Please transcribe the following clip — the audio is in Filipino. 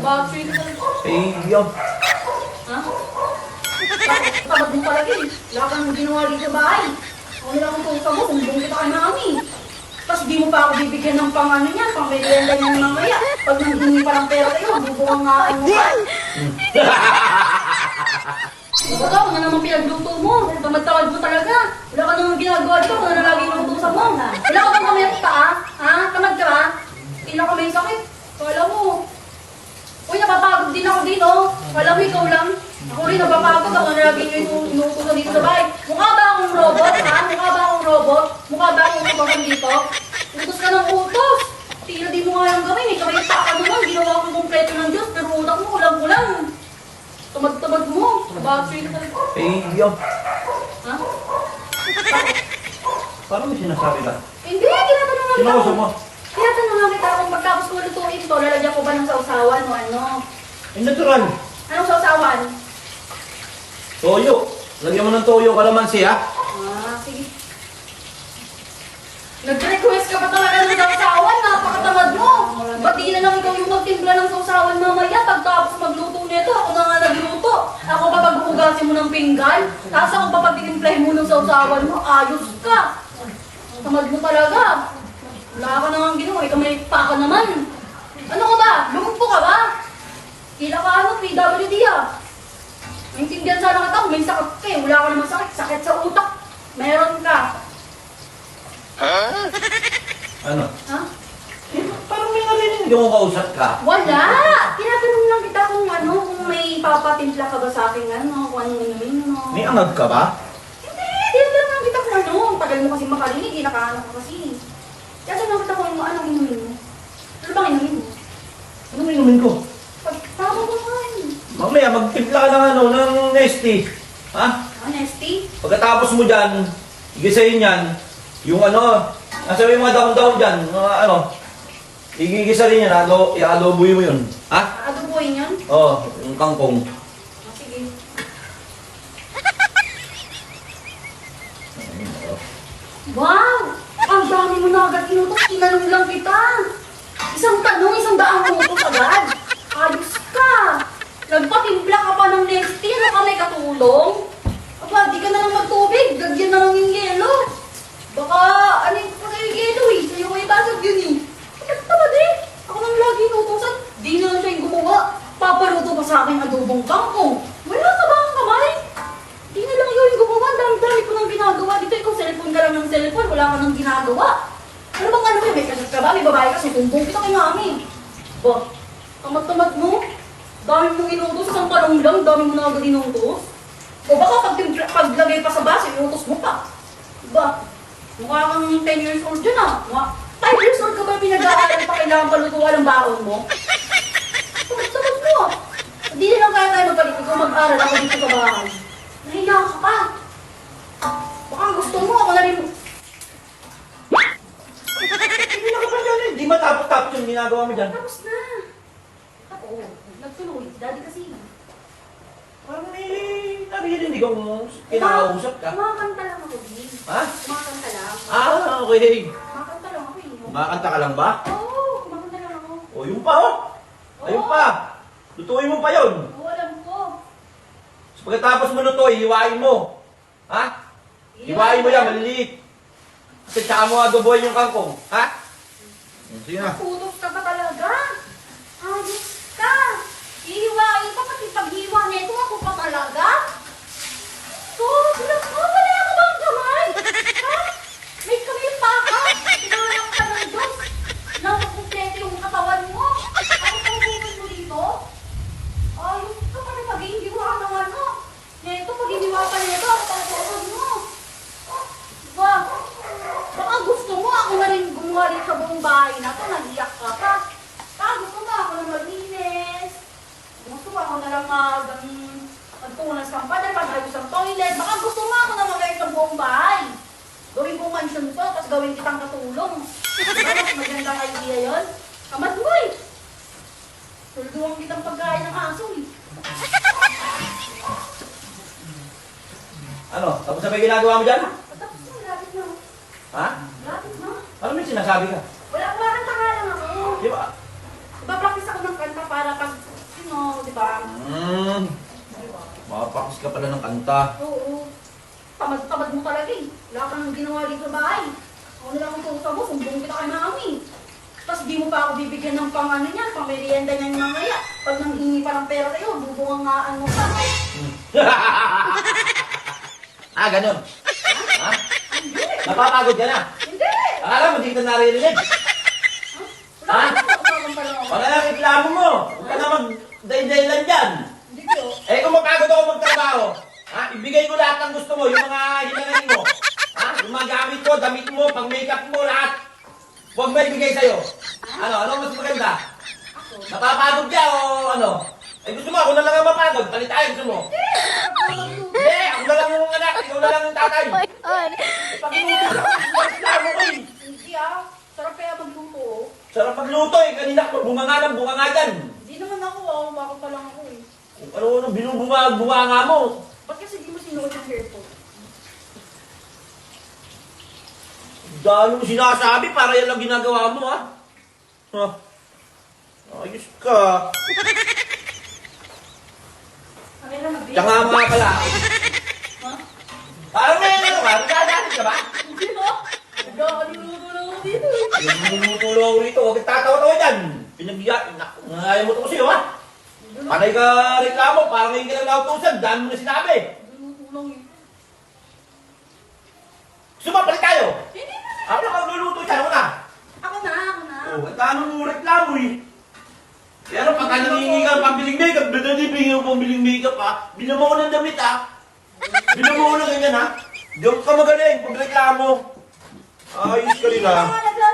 Battery ka talaga. Eh, yun. Ha? Tamad mo talaga eh. Wala kang ginawa dito sa bahay. Ako lang ang tuta mo, sumbong kita kay mami. Tapos di mo pa ako bibigyan ng pang ano niya, pang merienda niya ng mamaya. Pag nanghingi pa ng pera kayo, bubuang nga ano ka. Diba ka, kung na naman pinagluto mo, tamad-tamad mo talaga. Wala ka naman ginagawa dito, kung na lagi inuutosan mo. Wala ka bang kamay pa ah? Ha? Tamad ka ba? Tila ka may sakit. Kala mo. Uy, napapagod din ako dito. Kala mo ikaw lang. Ako rin napapagod ako na lagi inuutosan dito sa bahay. Mukha ba akong robot, ha? Mukha ba akong robot? Mukha ba akong utosan dito? Utos ka ng utos. Tila di mo nga yung gawin eh. Kamay pa ka naman. Ginawa ko kompleto ng Diyos. Pero utak mo, kulang-kulang. Tamad-tamad mo. Battery ka talaga. Eh, yun. Ha? Parang may sinasabi ka. Hindi, tinatanong lang kita. Sinausap mo? Tinatanong lang kita kung pagkapos ko lutuin ito, lalagyan ko ba ng sausawan o ano? Eh, natural. Anong sausawan? Toyo. Lagyan mo ng toyo, kalamansi, ha? Ah, sige. Nag-request ka pa talaga ng sausawan, napakatamad mo. Ba't di na lang ikaw yung magtimpla ng sausawan mamaya? Pagkapos magluto nito, ako na nga nagluto. Ako pa paghugasin mo ng pinggan, tapos ako pa pagtitimplahin mo ng sausawan mo, ayos ka. Tamad mo talaga. Wala ka nang ginawa, ikaw may paka naman. Ano ka ba? Lumumpo ka ba? Kila ka ano, PWD ah. Naintindihan sana kita kung may sakit ka eh. Wala ka naman sakit. Sakit sa utak. Meron ka. Ano? Ha? Eh, parang may narinig yung kausap ka. Wala! Tinatanong lang kita kung ano, kung may papatimpla ka ba sa akin ano, kung anong inumin mo. May angag ka ba? Hindi! Tinatanong lang kita kung ano. Ang tagal mo kasi makarinig, nakaano ka kasi. Tinatanong kita kung anong inumin mo. Ano bang inumin mo? Ano inumin ko? Pagtama ko man. Mamaya, magtimpla ka ng ano, ng nesty. Ha? Honesty? Pagkatapos mo dyan, igisahin yan, yung ano, nasa may mga dahon-dahon dyan, mga ano, igigisa rin yan, i-adoboy mo yun. Ha? Aadoboyin yun? Oo, yung kangkong. Ah, sige. Wow! Ang dami mo na agad inutos. Tinanong lang kita. Isang tanong, isang daang utos agad. Ayos ka. Nagpatimpla ka pa ng nesty. Ano ka may katulong? Aba, di ka na lang magtubig. Lagyan na lang yung yelo. Baka, ano yung pa yung yelo eh. Sa'yo ko ibasag yun eh. Tamad eh. Ako nang lagi inutosan. Di na lang siya yung gumawa. Papaluto pa sa akin adobong kangkong. Wala ka ba ang kamay? Di na lang ikaw yung gumawa. Dami-dami ko nang ginagawa. Dito ikaw, cellphone ka lang ng cellphone. Wala ka nang ginagawa. Ano bang ano may kasas ka ba? May babae ka, susumbong kita kay mami. Ba, tamad-tamad mo. Dami mong inutos. Isang talong lang, dami mo na agad inutos. O baka paglagay pa sa base, inutos mo pa. Ba, mukha kang 10 years old dyan ah. 5 years old ka ba pinag-aaral pa kailangan palutuan ng baon mo? Tamad-tamad mo ah. Hindi na lang kaya tayo magpalit. Ikaw mag-aral ako dito sa bahay. Nahiya ka pa. Baka gusto mo, ako na rin. Hindi na ka pa dyan eh. Di matapos-tapos yung ginagawa mo dyan. Tapos na. Ako, nagtuloy. Daddy kasi. Parang may narinig akong kinakausap ka. Kumakanta lang ako, Din. Ha? Kumakanta lang. Ah, okay. Kumakanta lang ako, eh. Kumakanta ka lang ba? Oo, kumakanta lang ako. O, yung pa oh. Ayun pa. Lutuin mo pa yun. Oo, alam ko. So, pagkatapos mo lutuin, hiwain mo. Ha? Hiwain mo yan, maliliit. Kasi tsaka mo adoboy yung kangkong. Ha? Sige na. Putos ka pa talaga. Ayos ka. Ihiwain ka, pati paghiwa nito ako pa talaga. Sobra ka, wala ka bang kamay? Ha? May kamay pa ka. Tinanong ka ng Diyos. Nakakumpleto yung katawan mo. Ano pang buwan mo dito? Ayos ka, pati paghihiwa ng ano. Neto, paghihiwa pa nito, ako pang buwan mo. Ba, baka gusto mo ako na rin gumawa rin sa buong bahay na to, nagiyak ka pa. Baka gusto mo ako na maglinis. Gusto mo ako na lang magtunas ng pader, pag-ayos ng toilet. Baka gusto mo ako na mag-ayos ng buong bahay. Gawin kong mansion to, tapos gawin kitang katulong. Diba, mas magandang idea yun? Kamad mo eh. Tulduang kitang pagkain ng aso eh. Ano? Tapos na ba yung ginagawa mo dyan? Tapos na, lapit na. Ha? Lapit na. Ano may sinasabi ka? Wala, kumakanta nga lang ako. Di ba? Iba-practice ako ng kanta para pag No, di ba? Makapakis ka pala ng kanta. Oo. Tamad-tamad mo talaga eh. Wala ka nang ginawa dito sa bahay. Ako na lang ang tusa mo, sumbong kita kay mami. Tapos di mo pa ako bibigyan ng pang ano niyan, pang merienda niyan mamaya. Pag nanghingi pa ng pera sa'yo, bubungangaan mo pa. Ah, ganun. Ha? Hindi. Napapagod ka na. Hindi. Akala mo, di kita naririnig. Wala ka na, usapan pa lang ako. Wala lang reklamo mo. Huwag ka na mag-day-day lang dyan. Hindi ko. Eh kung mapagod ako magtrabaho, ha? Ibigay ko lahat ng gusto mo, yung mga hinangin mo. Ha? Yung mga gamit mo, damit mo, pang makeup mo, lahat. Huwag may ibigay sa'yo. Ano mas maganda? Ako. Napapagod ka o ano? Eh gusto mo, ako na lang ang mapagod. Palit tayo, gusto mo. Hindi, ako na lang yung anak, ikaw na lang yung tatay. Oh my God. Pag-inutos ako, reklamo ko eh. Hindi ah. Sarap kaya magluto oh. Sarap magluto eh, kanina ko, bunganga ng bunganga dyan. Hindi naman ako ah. Baka pa lang ako eh. Ano, binubunganga mo. Ba't kasi di mo sinuot yung hair ko? Dahil mo sinasabi, para yan lang ginagawa mo, ha? Ha? Ayos ka. Kaya lang nabili. Tsaka nga pala, Ha? parang may ano ka, nagdadalit ka ba? Hindi ba? Nagkakalimuto na ako dito eh. Tinutulong ako rito, huwag tatawa-tawa dyan. Pinagbiya, nangayaw mo ito kasi, ha? Panay ka reklamo, parang ngayon ka lang nautusan, dami mo na sinabi. Nagluluto lang eh. Sumapalit tayo. Hindi na. Ako na magluluto siya, ano na? Ako na. Oh, ang dami mo reklamo eh. Pero pagka nangingi ka ng pambiling makeup, bigyan mo pambiling makeup ha. Bilang mo ko ng damit ha. Bilang mo ko ng ganyan ha. Diyan ka magaling pag reklamo. Ayos ka rin ha. Naglalaro